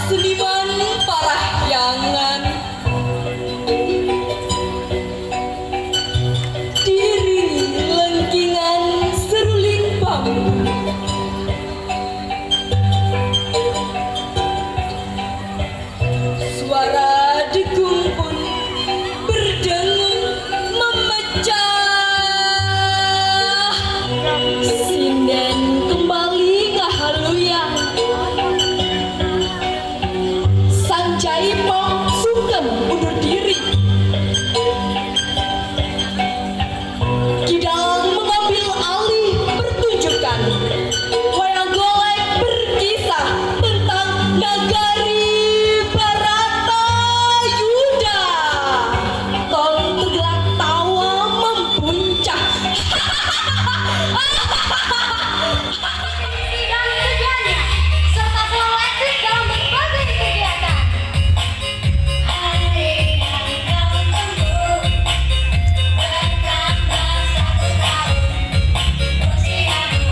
seniman parahyangan, diiringi lengkingan seruling bambu. Suara dekung pun berdengung memecah. Sinden kembali ngahaluyang. Sang Jaipong sungkem undur diri. Kidang mengambil alih pertunjukan. Wayang golek berkisah tentang nagari Baratayuda. Tong tegelak tawa mempuncak. Dan tujuannya serta proaktif dalam berbagai kegiatan. Hari yang kau tunggu bertambah 1 tahun usiamu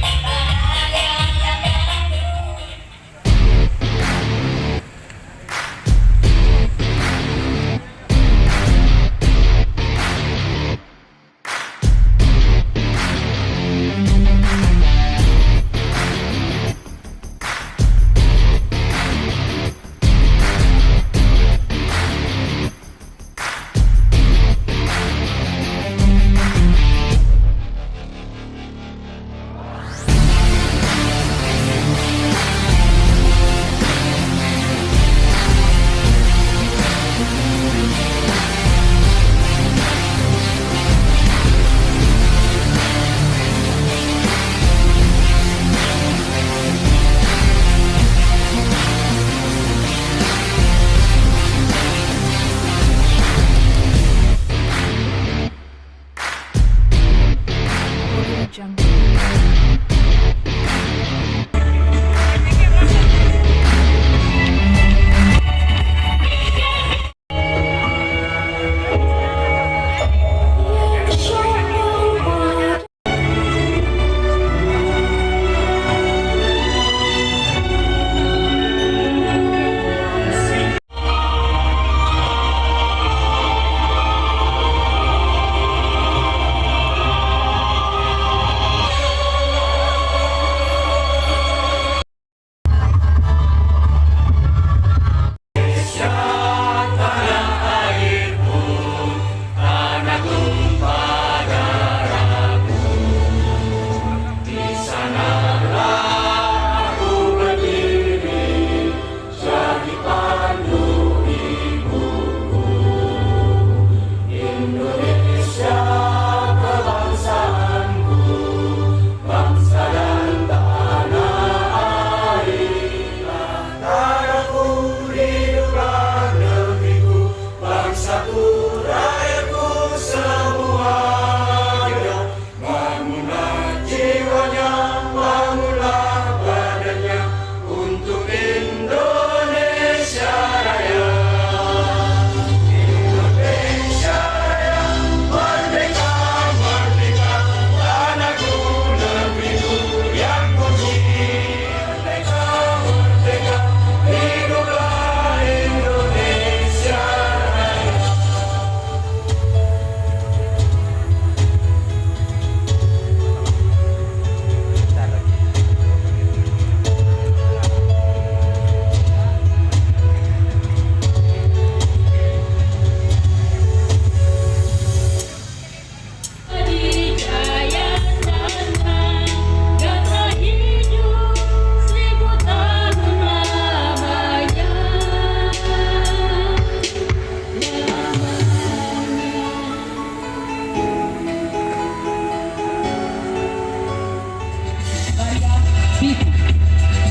bahagia yang baru.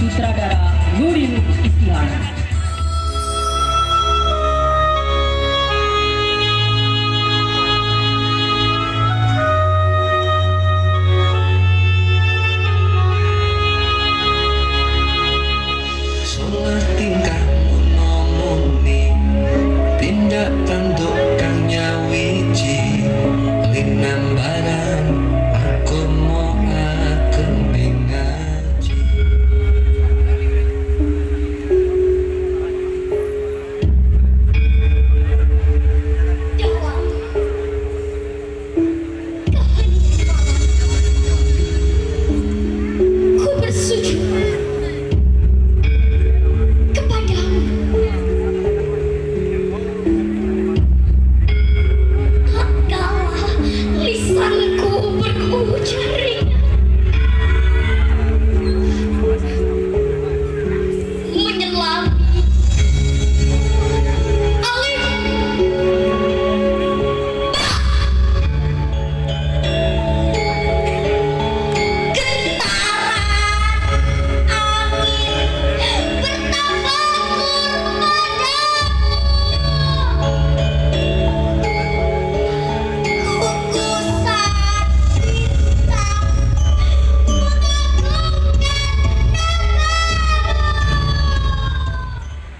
Sutradara Nuril Istihar. Solah tingkahmu nomoni, tindak tanduk kang nyawiji, linam badan aku mau akan mengaji.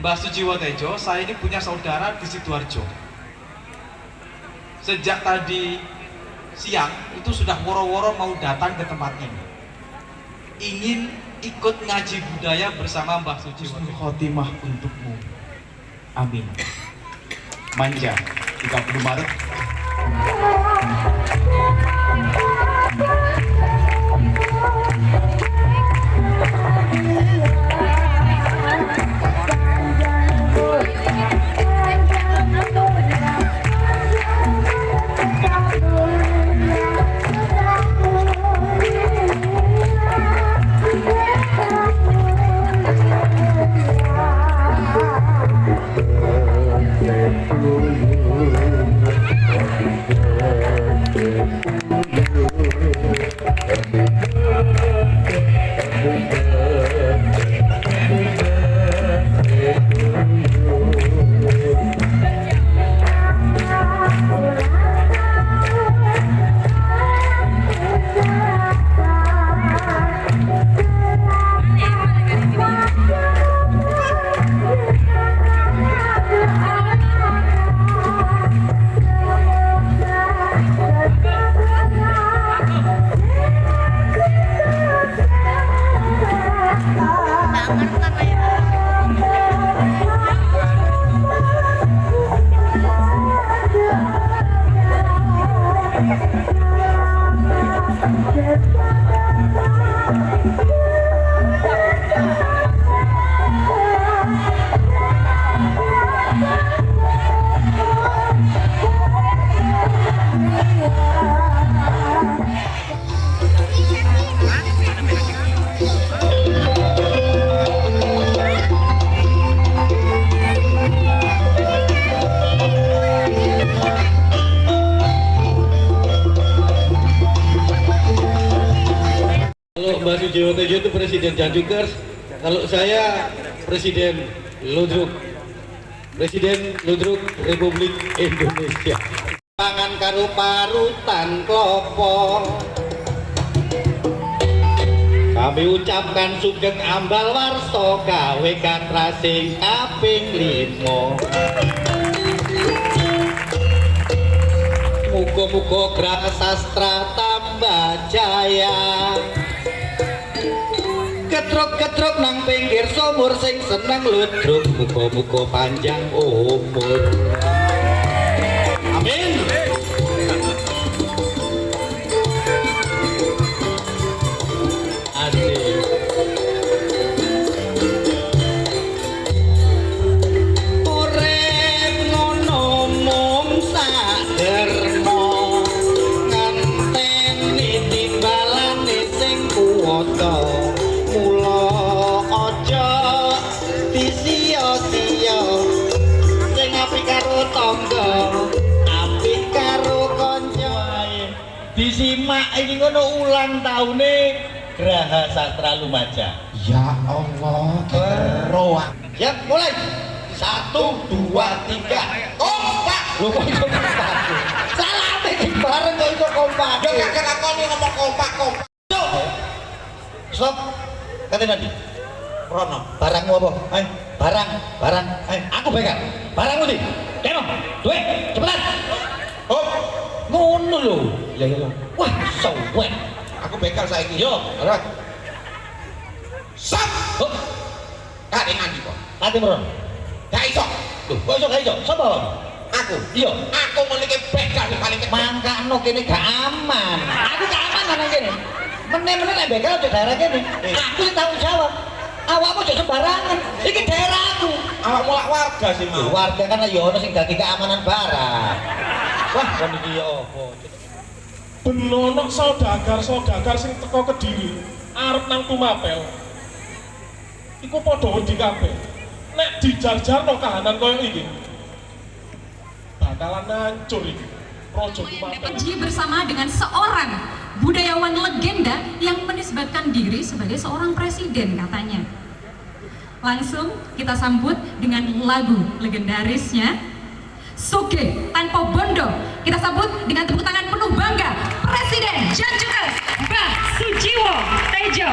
Mbah Sujiwo Tejo, saya ini punya saudara di Sidoarjo. Sejak tadi siang itu sudah woro-woro mau datang ke tempat ini, ingin ikut ngaji budaya bersama Mbah Sujiwo Tejo. Khotimah untukmu, amin. Manja, 30 Maret. Mbah Sujiwo Tejo itu Presiden Janjukers, kalau saya Presiden Ludruk Republik Indonesia. Pangan karo parutan klopo, kami ucapkan sugeng ambal warso gawe katrasing kaping 5. Muga-muga Graha Sastra tambah jaya. Ketruk-ketruk nang pinggir sumur sing seneng ludruk, muga-muga panjang umur. Amin. Asik. Urip ngono mung saderno, ngenteni timbalane sing kuwata. Mula aja disia-sia, sing apik karo tangga, apik karo kanca. Disimak iki ngono ulang taune Graha Sastra Lumajang. Ya Allah, roa. Ya, mulai. 1, 2, 3. Kompak. Lho kok iso kompak? Salah iki bareng kok iso kompak. Ya gak kelakoni ngomong kompak. Stop. Kata tadi, Rono, barangmu apa? Ayo, barang, ayo, aku pegang. Barangmu di, keno, duit, cepetan. Oh, ngono lho. Ya. Wah, sowet. Aku pegang saiki. Yo, alright. Sap. Oh, kate nganti kok. Kate meron. Gak iso. Loh, kok iso gak iso? Sapa? Aku. Iya, aku memiliki pegang paling kecil. Mangkano kene gak aman. Aku gak aman nang kene. Meneh-meneh nek begal aja daerah kene. Aku sing tanggung jawab. Awakmu aja sembarangan. Iki daerahku. Awak mulak warga sih mau. Warga kan ya ono sing dadi keamanan barang. Wah, kon iki ya apa? Benono saudagar sing teko Kediri arep nang Tumapel. Iku padha wedi kabeh. Nek dijar-jarno kahanan koyo iki bakalan hancur iki. Projo Tumapel. Dia bersama dengan seorang budayawan legenda yang menisbatkan diri sebagai seorang presiden katanya. Langsung kita sambut dengan lagu legendarisnya Soge Tanpa Bondo. Kita sambut dengan tepuk tangan penuh bangga Presiden Janjukers Mbah Sujiwo Tejo.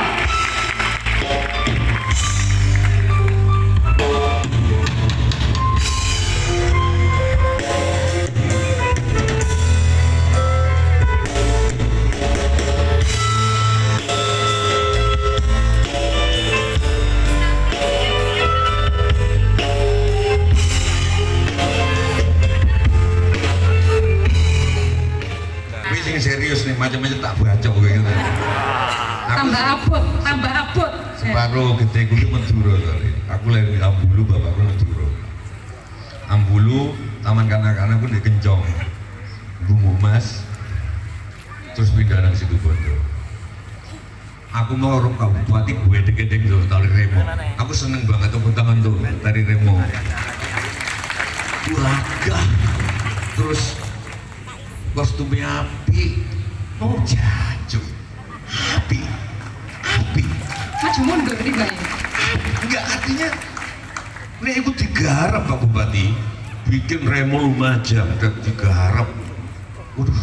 macam-macam tak baca gitu. Tambah abot, tambah abot. Separuh gede kuwi Madura kali. Aku lahir di Ambulu, bapakku Madura. Ambulu, taman kanak-kanak pun di Kencong. Bumbu Mas. Terus pindah nang Situbondo. Aku mau orang kabupaten gue deg-deg tuh tari remo. Aku seneng banget tepuk tangan tuh tari remo. Gagah. Terus kostumnya api. Oh jancuk. Api. Maju mundur nih Mbak. Enggak, artinya nek iku digarap Pak Bupati, bikin remo Lumajang dan digarap. Waduh.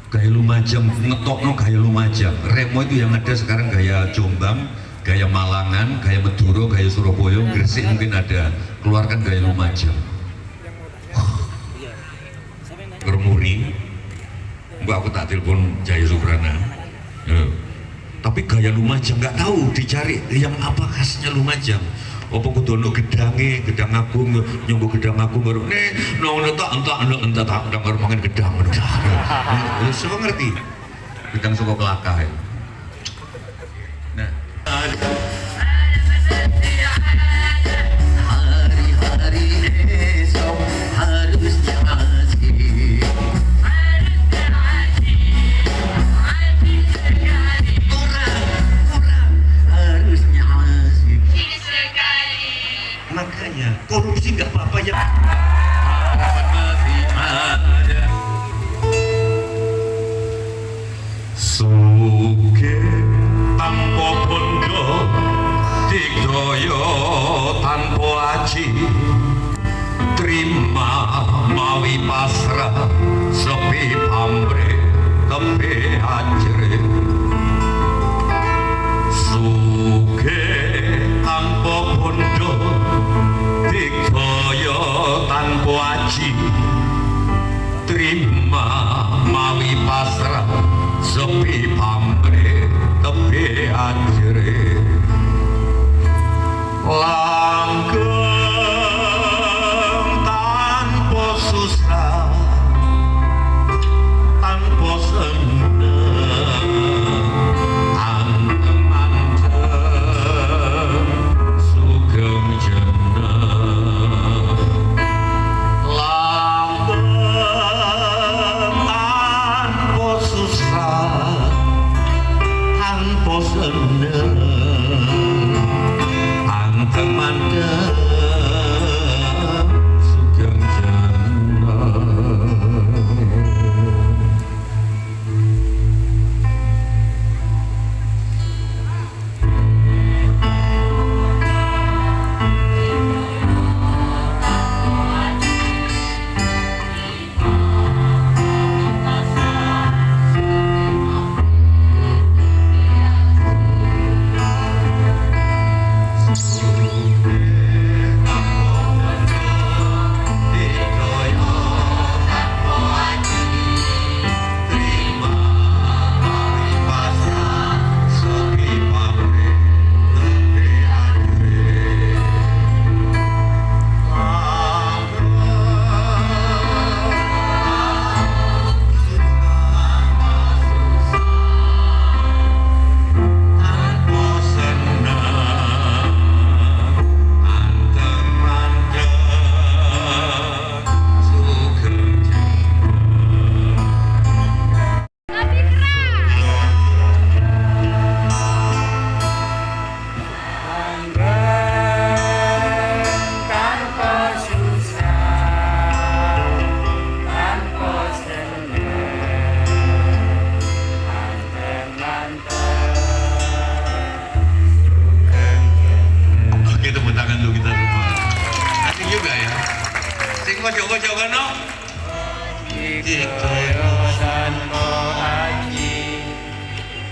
Gaya Lumajang, ngetokno gaya Lumajang. Remo itu yang ada sekarang gaya Jombang, gaya Malangan, gaya Madura, gaya Surabaya, Gresik mungkin ada. Keluarkan gaya Lumajang. Germuri. Mbak aku tak telepon Jaya Suprana. Tapi gaya Lumajang nggak tahu dicari yang apa khasnya Lumajang. Apa kudu ono gedange, gedang agung, nyunggu gedang agung baru entak tak baru mangan gedang. Wis kok ngerti. Gedang saka Kelakah. Nah, hari-hari esok harusnya asik. Makanya korupsi nggak apa-apa ya. Masih ada. Suge tanpa bondo, digdoyo tanpa aji, terima mawi pasrah, sepi pamre, tembe ajre. Suge tanpa bondo, digdoyo tanpa aji, terima mawi pasrah, sepi pamre tepi ajre. Langgeng tanpa susah, tanpa seneng, anteng-anteng sugeng jeneng. Langgeng tanpa susah, tanpa seneng, anteng-anteng sugeng jeneng. Oke, tepuk tangan dulu kita semua. Asik juga ya. Sing kocok-kocok kan no?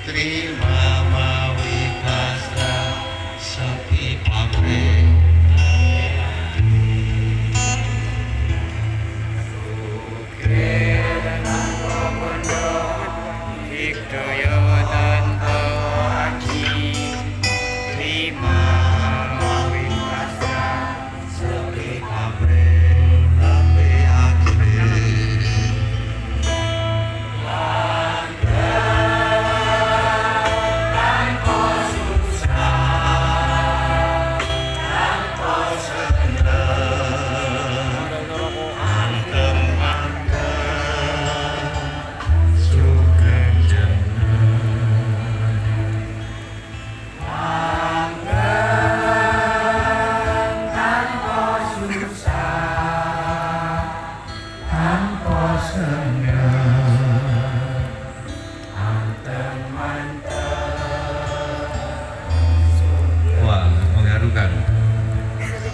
Terima mawi pasrah, sepi pamre. Terima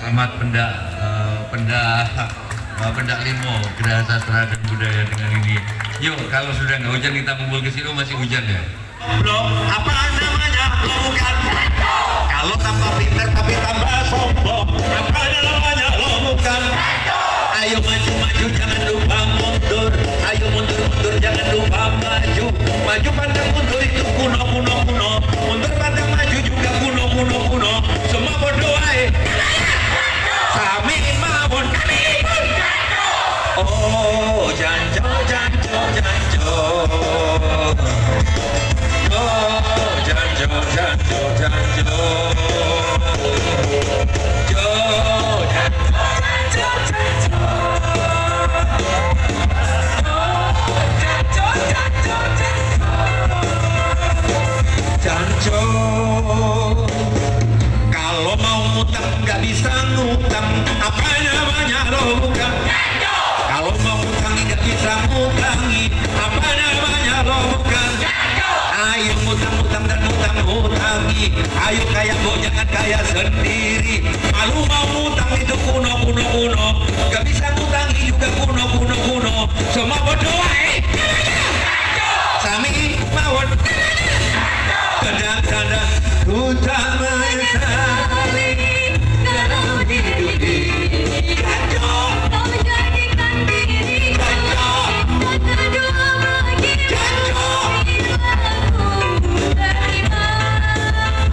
Selamat pendak limo Geraha Sastra dan Budaya dengan ini. Yuk, kalau sudah nggak hujan kita kumpul ke sini. Masih hujan ya? Belum. Apa namanya? Lo bukan. Kalau tambah pintar tapi tambah sombong. Apa namanya? Lo bukan. Ayo maju jangan lupa mundur. Ayo mundur jangan lupa maju. Maju pandang mundur itu kuno. Mundur pandang maju juga kuno. Semua berdoa. Sami mawon. Oh, janjo. Oh, janjo. Janjo, kalau mau ngutang nggak bisa ngutang, apa namanya lo bukan? Kalau mau ngutangi nggak bisa ngutangi, apa namanya lo bukan? Ayo ngutang dan ngutangi, ayo kaya bo jangan kaya sendiri. Malu mau ngutang itu kuno, nggak bisa ngutangi juga kuno. Semua berdoa Sami mawon. Kadang-kadang ku tak menyesali kalau hidup ini janjo. Kau menjadikan diriku kata dua bagi janjo. Aku terima.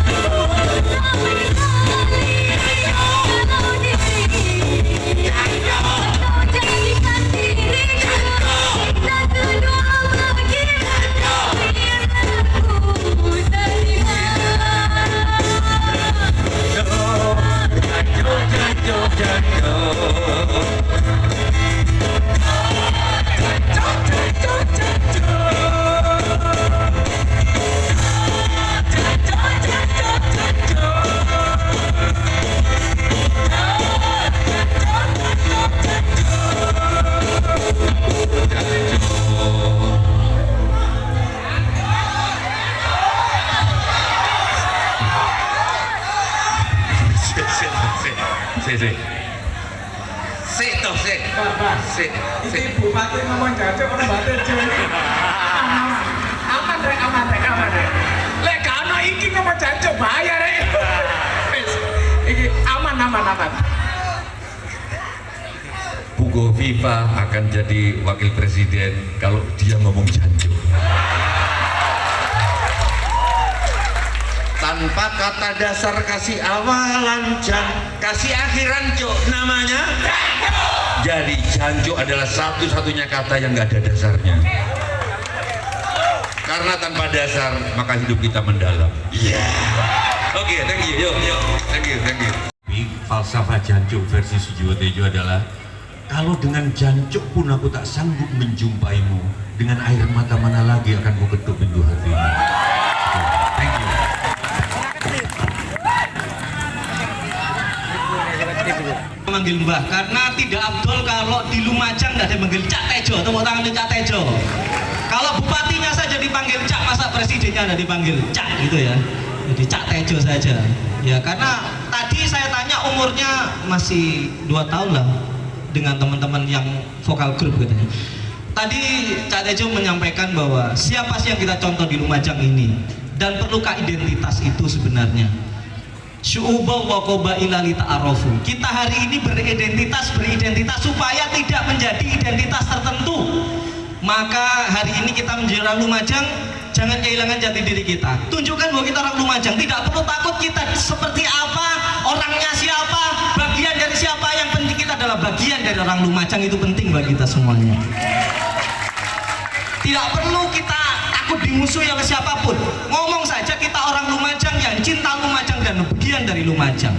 Kau menyesali kalau diri janjo. Kau menjadikan diriku kata dua bagi janjo. Aku terima. Iki bupati ngomong janjo kok Mbak Tejo ini. Aman rek. Lek gak ono iki ngomong janjo bahaya rek. Wis, iki aman. Bu Kofifa akan jadi wakil presiden kalau dia ngomong janjo. Tanpa kata dasar kasih awalan kasih akhiran cok namanya. Jadi janjo adalah satu-satunya kata yang nggak ada dasarnya. Karena tanpa dasar maka hidup kita mendalam. Iya. Oke, thank you. Thank you. Falsafah janjo versi Sujiwo Tejo adalah kalau dengan jancuk pun aku tak sanggup menjumpaimu, dengan air mata mana lagi akan ku ketuk pintu hatimu. Thank you. Manggil Mbah karena tidak abdol kalau di Lumajang nggak ada manggil Cak Tejo atau mau tangan Cak Tejo. Kalau bupatinya saja dipanggil Cak, masa presidennya ada dipanggil Cak gitu ya. Jadi Cak Tejo saja. Ya karena tadi saya tanya umurnya masih 2 tahun lah dengan teman-teman yang vokal grup katanya. Tadi Cak Tejo menyampaikan bahwa siapa sih yang kita contoh di Lumajang ini dan perlukah identitas itu sebenarnya. Syu'uba wa qoba ilali ta'arofu. Kita hari ini beridentitas supaya tidak menjadi identitas tertentu. Maka hari ini kita menjadi orang Lumajang, jangan kehilangan jati diri kita. Tunjukkan bahwa kita orang Lumajang, tidak perlu takut kita seperti apa, orangnya siapa, bagian dari siapa. Yang penting kita adalah bagian dari orang Lumajang, itu penting bagi kita semuanya. Tidak perlu kita takut dimusuhi oleh siapapun. Ngomong saja kita orang Lumajang yang cinta Lumajang dan bagian dari Lumajang.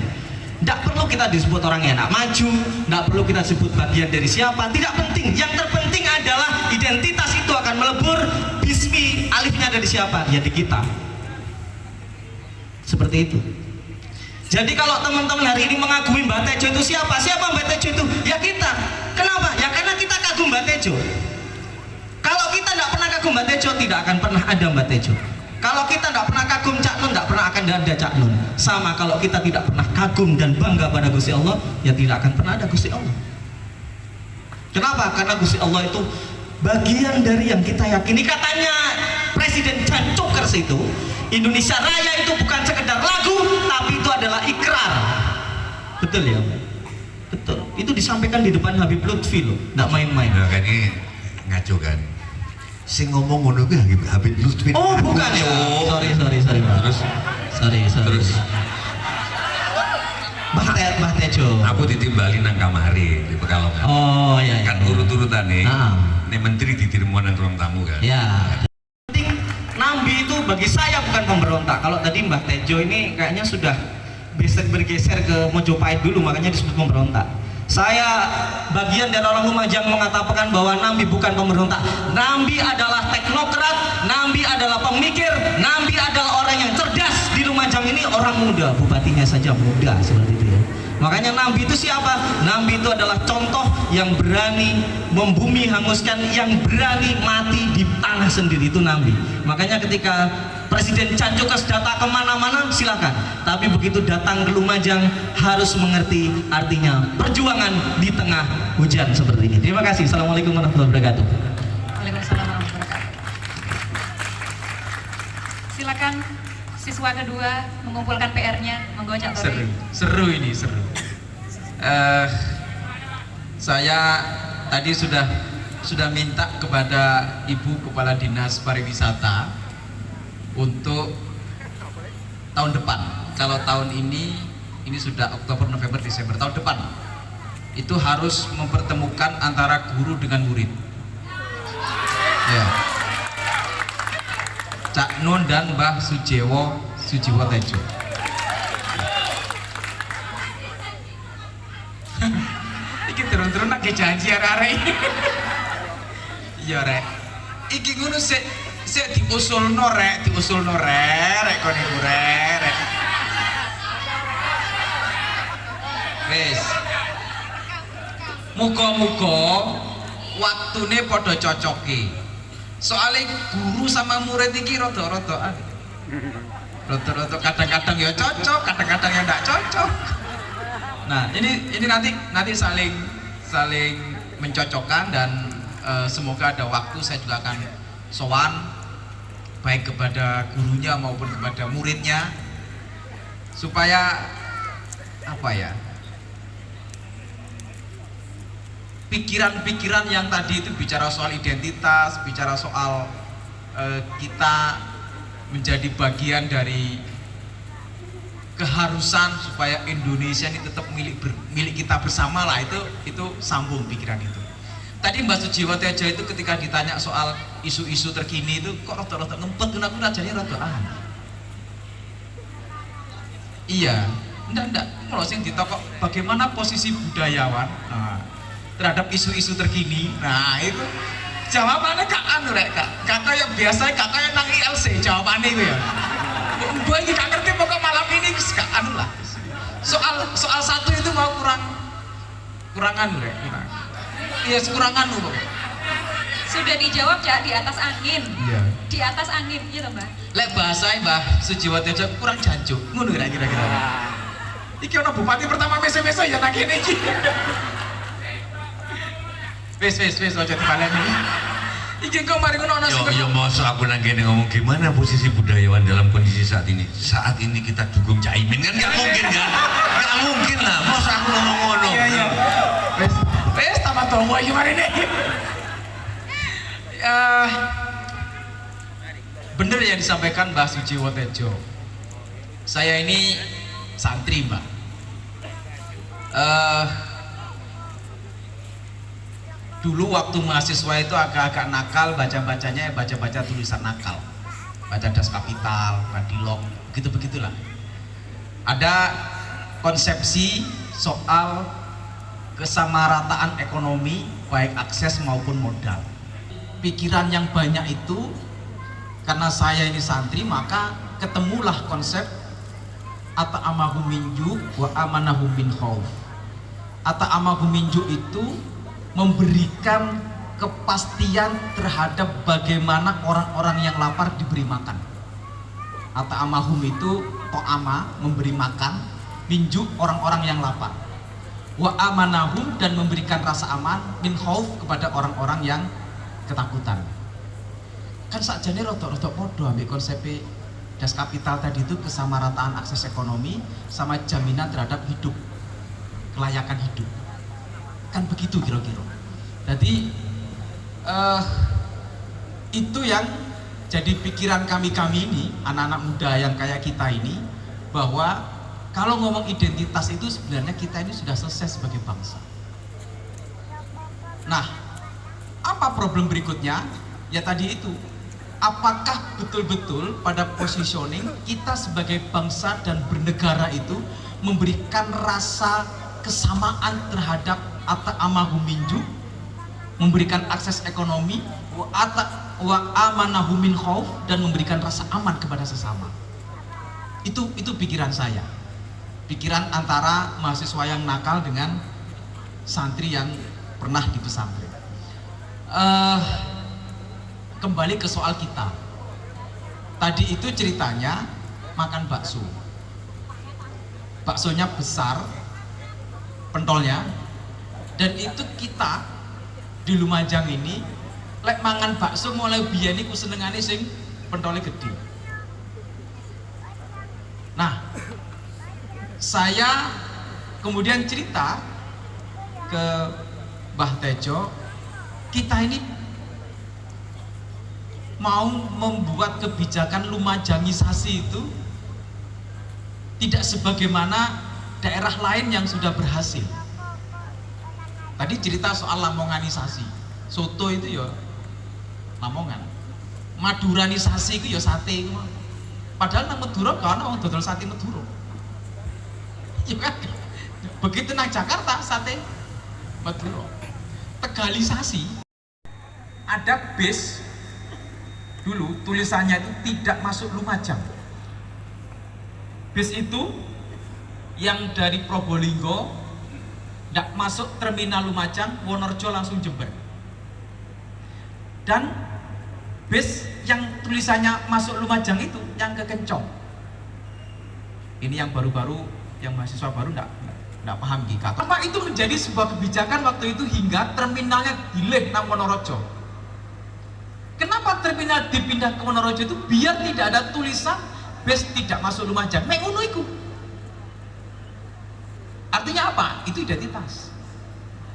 Tidak perlu kita disebut orang yang nak maju, tidak perlu kita sebut bagian dari siapa, tidak penting. Yang terpenting adalah identitas itu akan melebur, bismi alifnya dari siapa? Ya di kita. Seperti itu. Jadi kalau teman-teman hari ini mengagumi Mbak Tejo itu siapa? Siapa Mbak Tejo itu? Ya kita. Kenapa? Ya karena kita kagum Mbak Tejo. Kalau kita tidak pernah kagum Mbak Tejo, tidak akan pernah ada Mbak Tejo. Kalau kita tidak pernah kagum Cak Nun, tidak pernah akan ada Cak Nun. Sama kalau kita tidak pernah kagum dan bangga pada Gusti Allah, ya tidak akan pernah ada Gusti Allah. Kenapa? Karena Gusti Allah itu bagian dari yang kita yakini. Katanya Presiden Jan Cokers itu, Indonesia Raya itu bukan sekedar lagu, tapi itu adalah ikrar. Betul ya? Betul. Itu disampaikan di depan Habib Lutfi loh, tidak main-main. Nah, kan ini ngaco kan. Sing ngomong ngono kuwi Habib Lutfi. Oh, bukan ya. Sorry. Pak. Terus Sorry. terus Mbah Tejo. aku ditimbali nang kamari di Pekalongan. Oh iya. Kan urut-urutan nih. Ah. Nih menteri diterima nang ruang tamu kan. Ya. Penting Nambi itu bagi saya bukan pemberontak. Kalau tadi Mbah Tejo ini kayaknya sudah bergeser ke Mojopahit dulu, makanya disebut pemberontak. Saya bagian dari orang Lumajang mengatakan bahwa Nambi bukan pemberontak. Nambi adalah teknokrat, Nambi adalah pemikir, Nambi adalah orang yang cerdas. Di Lumajang ini orang muda, bupatinya saja muda seperti itu ya. Makanya Nambi itu siapa? Nambi itu adalah contoh yang berani membumi hanguskan, yang berani mati di tanah sendiri, itu Nambi. Makanya ketika Presiden Jan Cokers datang kemana-mana silakan, tapi begitu datang ke Lumajang harus mengerti artinya perjuangan di tengah hujan seperti ini. Terima kasih. Assalamualaikum warahmatullahi wabarakatuh. Waalaikumsalam warahmatullahi wabarakatuh. Silakan siswa kedua mengumpulkan PR-nya. Monggo Cak Tori. Seru ini seru. Saya tadi sudah minta kepada Ibu Kepala Dinas Pariwisata untuk tahun depan. Kalau tahun ini sudah Oktober, November, Desember, tahun depan itu harus mempertemukan antara guru dengan murid. Ya. Cak Nun dan Mbah Sujiwo Tejo. Iki turun-turun nak janji arek-arek ini. Iya rek. Iki ngono sik diusulno rek kon iku rek. Wis. Muga-muga waktune padha cocoke. Soalnya guru sama murid iki rada-radaan. Rada-rada kadang-kadang ya cocok, kadang-kadang ya enggak cocok. Nah, ini nanti saling mencocokkan dan semoga ada waktu saya juga akan sowan baik kepada gurunya maupun kepada muridnya supaya apa ya, pikiran-pikiran yang tadi itu bicara soal identitas, bicara soal kita menjadi bagian dari keharusan supaya Indonesia ini tetap milik kita bersama lah, itu sambung pikiran itu. Tadi Mbak Sujiwo Tejo itu ketika ditanya soal isu-isu terkini itu kok rada-rada ngempet, aku rajanya radaan. Iya, enggak. Kalau sing ditokok bagaimana posisi budayawan terhadap isu-isu terkini. Nah, itu jawabannya Kak anu rek, Kak kayak biasa, Kak kayak nang ILC jawabannya itu ya. Gue ini gak ngerti pokok malam ini Kak anu lah. Soal satu itu mau kurang anu rek. Iya, kurang anu kok. Sudah dijawab Cak, di atas angin. Iya. Di atas angin, gitu Mbak. Lek bahasa Mbah Sujiwo Tejo kurang jancuk. Ngono kira-kira. Iki ono bupati pertama mese-mese ya nang kene iki. Wes aja dibaleni. Iki kok mari ngono ana sing Yo mosok aku nang kene ngomong gimana posisi budayawan dalam kondisi saat ini. Saat ini kita dukung Caimin kan nggak mungkin kan? Nggak mungkin lah. Mosok aku ngomong ngono. Iya. Wes tambah tonggo iki mari nek. Bener yang disampaikan Mbah Sujiwo Tejo. Saya ini santri, Mbak. Dulu waktu mahasiswa itu agak-agak nakal, baca-bacanya baca tulisan nakal, baca Das Kapital, Badilog, begitu-begitulah. Ada konsepsi soal kesamarataan ekonomi, baik akses maupun modal. Pikiran yang banyak itu, karena saya ini santri, maka ketemulah konsep ata'amahu minju wa amanahu min khauf. Ata'amahu minju itu memberikan kepastian terhadap bagaimana orang-orang yang lapar diberi makan. Ata'amahum itu to'ama, memberi makan, minju orang-orang yang lapar. Wa amanahum, dan memberikan rasa aman, min khauf, kepada orang-orang yang ketakutan. Kan sakjane rada-rada padha ambek konsep Das Kapital tadi itu, kesamarataan akses ekonomi sama jaminan terhadap hidup, kelayakan hidup. Kan begitu kira-kira. Jadi itu yang jadi pikiran kami ini, anak-anak muda yang kayak kita ini, bahwa kalau ngomong identitas itu sebenarnya kita ini sudah selesai sebagai bangsa. Nah, apa problem berikutnya? Ya tadi itu, apakah betul-betul pada positioning kita sebagai bangsa dan bernegara itu memberikan rasa kesamaan terhadap ata'amahum minju, memberikan akses ekonomi, wa amanahum min khauf, dan memberikan rasa aman kepada sesama. Itu pikiran saya. Pikiran antara mahasiswa yang nakal dengan santri yang pernah di pesantren. Kembali ke soal kita. Tadi itu ceritanya makan bakso. Baksonya besar, pentolnya, dan itu kita di Lumajang ini lek mangan bakso mulai biyen iku senengane sing pentole gede. Nah, saya kemudian cerita ke Mbah Tejo, kita ini mau membuat kebijakan Lumajangisasi itu tidak sebagaimana daerah lain yang sudah berhasil. Tadi cerita soal Lamonganisasi, soto itu ya Lamongan, Maduranisasi itu ya sate. Padahal nang Madura kan orang dodol sate Madura. Ya kan? Begitu nang Jakarta sate Madura. Tegalisasi, ada bis dulu tulisannya itu tidak masuk Lumajang. Bis itu yang dari Probolinggo tidak masuk terminal Lumajang, Wonorejo langsung Jember. Dan bis yang tulisannya masuk Lumajang itu yang ke Kencong. Ini yang baru-baru, yang mahasiswa baru tidak paham gitu. Apa itu menjadi sebuah kebijakan waktu itu hingga terminalnya dileh nang Wonorejo. Kenapa terminal dipindah ke Wonorejo itu? Biar tidak ada tulisan bis tidak masuk Lumajang. Mek ngono iku. Artinya apa? Itu identitas.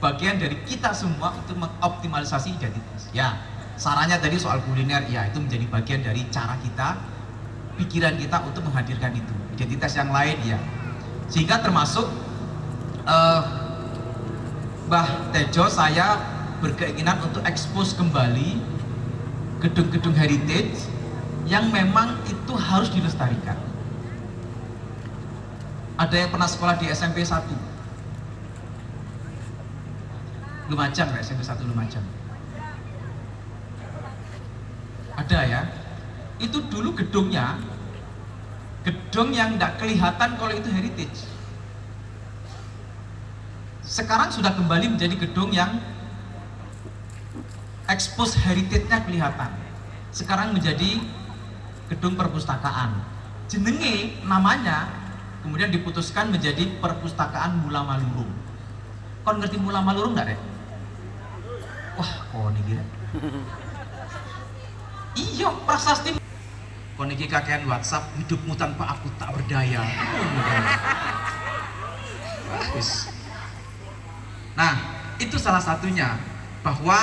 Bagian dari kita semua untuk mengoptimalisasi identitas. Ya, sarannya tadi soal kuliner, ya itu menjadi bagian dari cara kita, pikiran kita untuk menghadirkan itu. Identitas yang lain, ya. Sehingga termasuk Mbah Tejo, saya berkeinginan untuk ekspos kembali gedung-gedung heritage yang memang itu harus dilestarikan. Ada yang pernah sekolah di SMP 1 Lumajang, SMP 1 Lumajang. Ada ya. Itu dulu gedungnya, gedung yang tidak kelihatan kalau itu heritage. Sekarang sudah kembali menjadi gedung yang expose heritage-nya kelihatan. Sekarang menjadi gedung perpustakaan. Jenenge namanya kemudian diputuskan menjadi Perpustakaan Mula Malurung. Kon ngerti Mula Malurung enggak, Rek? Wah, kok niki Rek? Iya, prasasti. Kon niki kakean WhatsApp, hidupmu tanpa aku tak berdaya. Nah, itu salah satunya, bahwa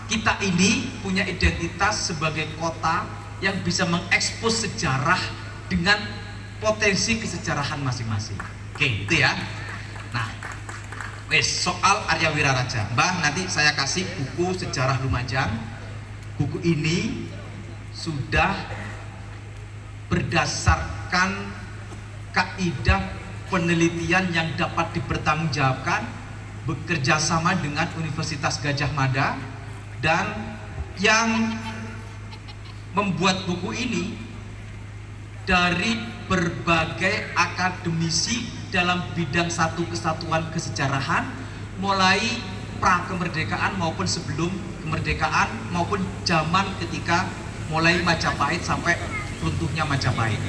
kita ini punya identitas sebagai kota yang bisa mengekspos sejarah dengan potensi kesejarahan masing-masing. Oke, itu ya. Nah, soal Arya Wiraraja, Mbah, nanti saya kasih buku Sejarah Lumajang. Buku ini sudah berdasarkan kaidah penelitian yang dapat dipertanggungjawabkan, bekerja sama dengan Universitas Gadjah Mada, dan yang membuat buku ini dari berbagai akademisi dalam bidang satu kesatuan kesejarahan, mulai pra kemerdekaan maupun sebelum kemerdekaan maupun zaman ketika mulai Majapahit sampai runtuhnya Majapahit.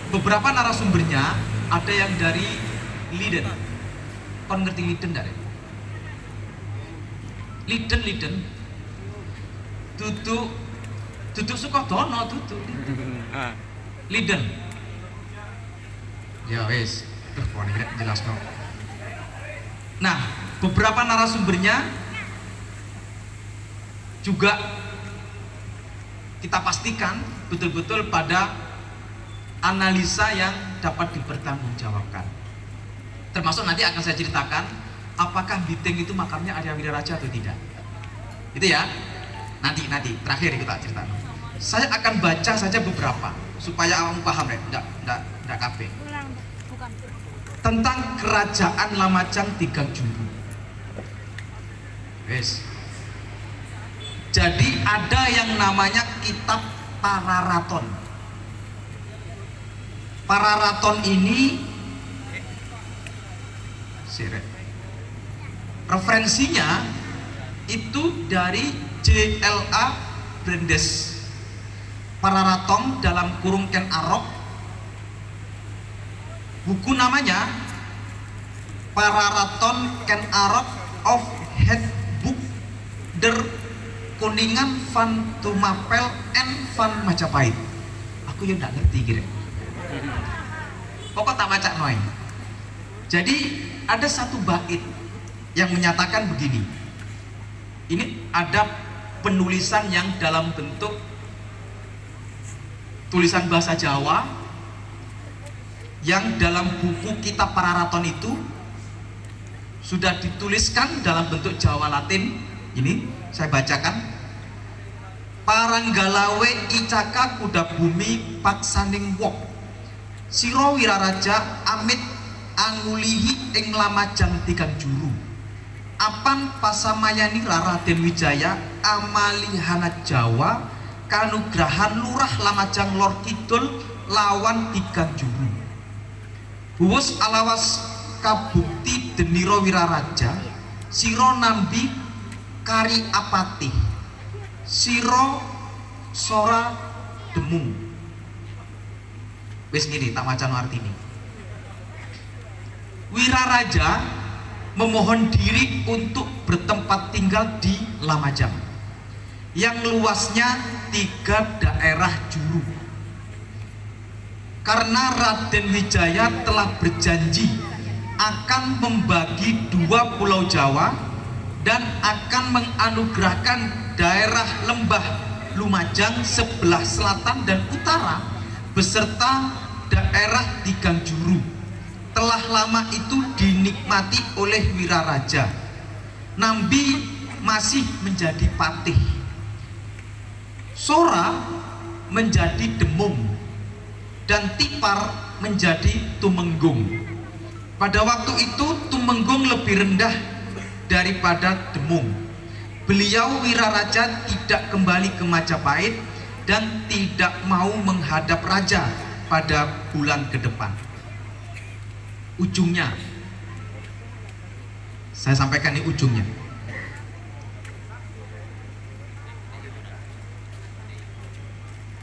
Beberapa narasumbernya ada yang dari Leiden. Kon ngerti Leiden enggak? Leiden. Duduk Sukodono, duduk. Leiden. Ya wes, kok ini jelas no. Nah, beberapa narasumbernya juga kita pastikan betul-betul pada analisa yang dapat dipertanggungjawabkan. Termasuk nanti akan saya ceritakan apakah Biting itu makamnya Arya Wiraraja atau tidak. Itu ya. Nanti terakhir kita cerita. Saya akan baca saja beberapa supaya kamu paham ya, enggak kabeh. Tentang kerajaan Lamajang Tigang Juru. Wes. Jadi ada yang namanya kitab Pararaton. Pararaton ini referensinya itu dari J.L.A. Brandes. Pararaton dalam kurung Ken Arok. Buku namanya Pararaton Ken Arok of Het Boek der Koningan van Tumapel en van Majapahit. Aku yang nggak ngerti kira. Pokok tak baca noy. Jadi ada satu bait yang menyatakan begini. Ini ada penulisan yang dalam bentuk tulisan bahasa Jawa yang dalam buku kitab Pararaton itu sudah dituliskan dalam bentuk Jawa Latin. Ini saya bacakan. Paranggalawe icaka kuda bumi paksaning wok siro wiraraja amit angulihi ing Lamajang Tigang Juru apan pasamayani Raden Wijaya amalihana Jawa kanugrahan lurah Lamajang Lor Kidul lawan Tigang Juru buwus alawas kabukti deniro wiraraja siro nambi kari apati siro sora demung. Wis gini tak macan artine. Wiraraja memohon diri untuk bertempat tinggal di Lamajang yang luasnya 3 daerah juru. Karena Raden Wijaya telah berjanji akan membagi 2 pulau Jawa dan akan menganugerahkan daerah lembah Lumajang sebelah selatan dan utara beserta daerah Tigang Juru telah lama itu dinikmati oleh Wiraraja. Nambi masih menjadi patih, Sora menjadi Demung, dan Tipar menjadi Tumenggung. Pada waktu itu Tumenggung lebih rendah daripada Demung. Beliau Wiraraja tidak kembali ke Majapahit dan tidak mau menghadap raja pada bulan ke depan. Ujungnya, saya sampaikan ini ujungnya.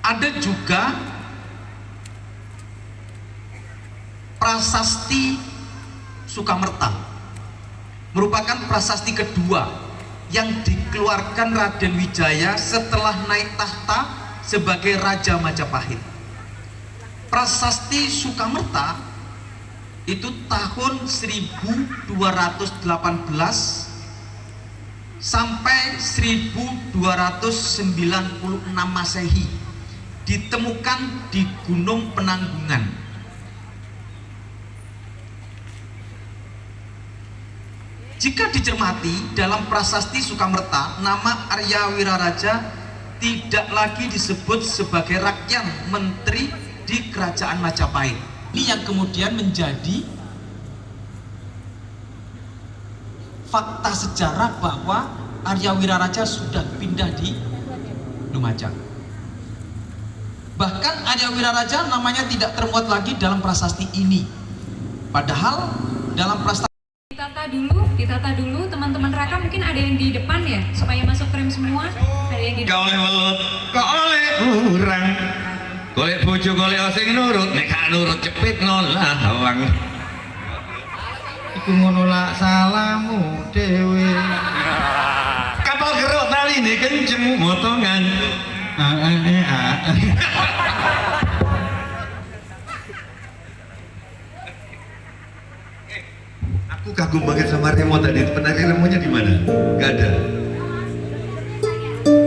Ada juga prasasti Sukamerta, merupakan prasasti kedua yang dikeluarkan Raden Wijaya setelah naik tahta sebagai Raja Majapahit. Prasasti Sukamerta itu tahun 1218 sampai 1296 Masehi, ditemukan di Gunung Penanggungan. Jika dicermati dalam prasasti Sukamerta, nama Arya Wiraraja tidak lagi disebut sebagai rakyat menteri di kerajaan Majapahit. Ini yang kemudian menjadi fakta sejarah bahwa Arya Wiraraja sudah pindah di Lumajang. Bahkan Arya Wiraraja namanya tidak termuat lagi dalam prasasti ini. Padahal dalam prasasti ditata dulu teman-teman Raka, mungkin ada yang di depan ya supaya masuk frame semua. Ada yang di depan. Kau oleh welut, kau oleh urang. golek bojo golek sing nurut, nek gak nurut cepit lawang. Iku ngono lak salahmu dhewe. Kapal keruk taline kenceng motongan. Aku kagum banget sama Remo tadi. Penari Remonya di mana? Gak ada.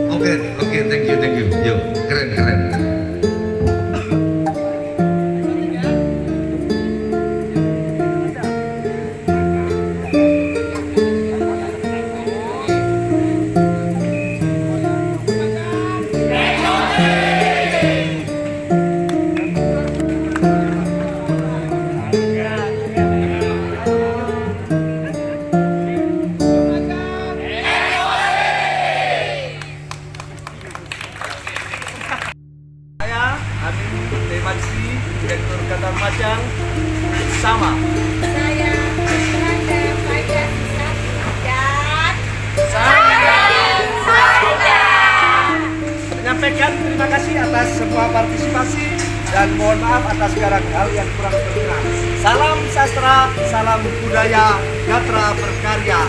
Oke, thank you. Yo, keren. Direktur Qatar Majang sama Saya Nanda Fajar dan menyampaikan terima kasih atas semua partisipasi dan mohon maaf atas segala hal yang kurang berkenan. Salam sastra, salam budaya, Gatra berkarya.